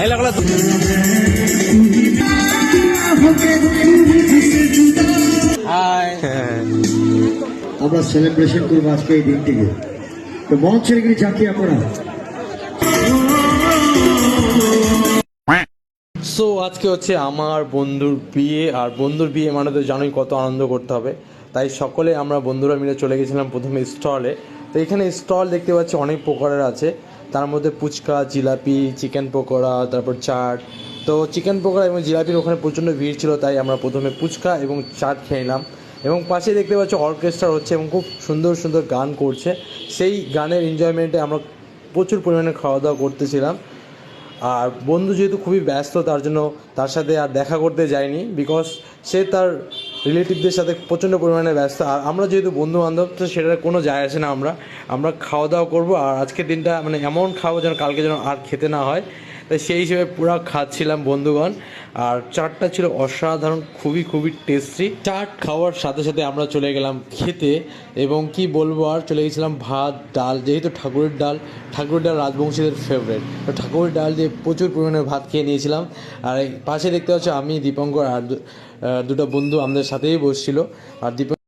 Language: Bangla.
এই লাগলো তো। হাই, আমরা সেলিব্রেশন করবো আজকে এই দিনটিকে। তো মঞ্চের গিয়ে ঝাঁকি আপনারা। সো আজকে হচ্ছে আমার বন্ধুর বিয়ে, আর বন্ধুর বিয়ে মানে তো জানোই কত আনন্দ করতে হবে। তাই সকলে আমরা বন্ধুরা মিলে চলে গেছিলাম প্রথমে স্টলে। তো এখানে স্টল দেখতে পাচ্ছি অনেক প্রকারের আছে, তার মধ্যে ফুচকা, জিলাপি, চিকেন পকোড়া, তারপর চাট। তো চিকেন পকোড়া এবং জিলাপির ওখানে প্রচণ্ড ভিড় ছিল, তাই আমরা প্রথমে ফুচকা এবং চাট খেয়ে নিলাম। এবং পাশে দেখতে পাচ্ছি অর্কেস্ট্রা হচ্ছে এবং খুব সুন্দর সুন্দর গান করছে। সেই গানের এনজয়মেন্টে আমরা প্রচুর পরিমাণে খাওয়া দাওয়া করতেছিলাম। আর বন্ধু যেহেতু খুবই ব্যস্ত, তার জন্য তার সাথে আর দেখা করতে যায়নি, বিকজ সে তার রিলেটিভদের সাথে প্রচণ্ড পরিমাণে ব্যস্ত। আর আমরা যেহেতু বন্ধু বান্ধব, তো সেটার কোনো যায় আসে না। আমরা খাওয়া দাওয়া করবো, আর আজকের দিনটা মানে এমন খাবো যেন কালকে যেন আর খেতে না হয়। তাই সেই হিসেবে পুরো খাচ্ছিলাম বন্ধুগণ। আর চাটটা ছিল অসাধারণ, খুবই খুবই টেস্টি। চাট খাওয়ার সাথে সাথে আমরা চলে গেলাম খেতে, এবং কি বলবো, আর চলে গেছিলাম ভাত ডাল, যেহেতু ঠাকুরের ডাল রাজবংশীদের ফেভারিট, তো ঠাকুরের ডাল দিয়ে প্রচুর পরিমাণে ভাত খেয়ে নিয়েছিলাম। আর এই পাশে দেখতে পাচ্ছ আমি, দীপঙ্কর আর দুটো বন্ধু আমাদের সাথেই বসছিল। আর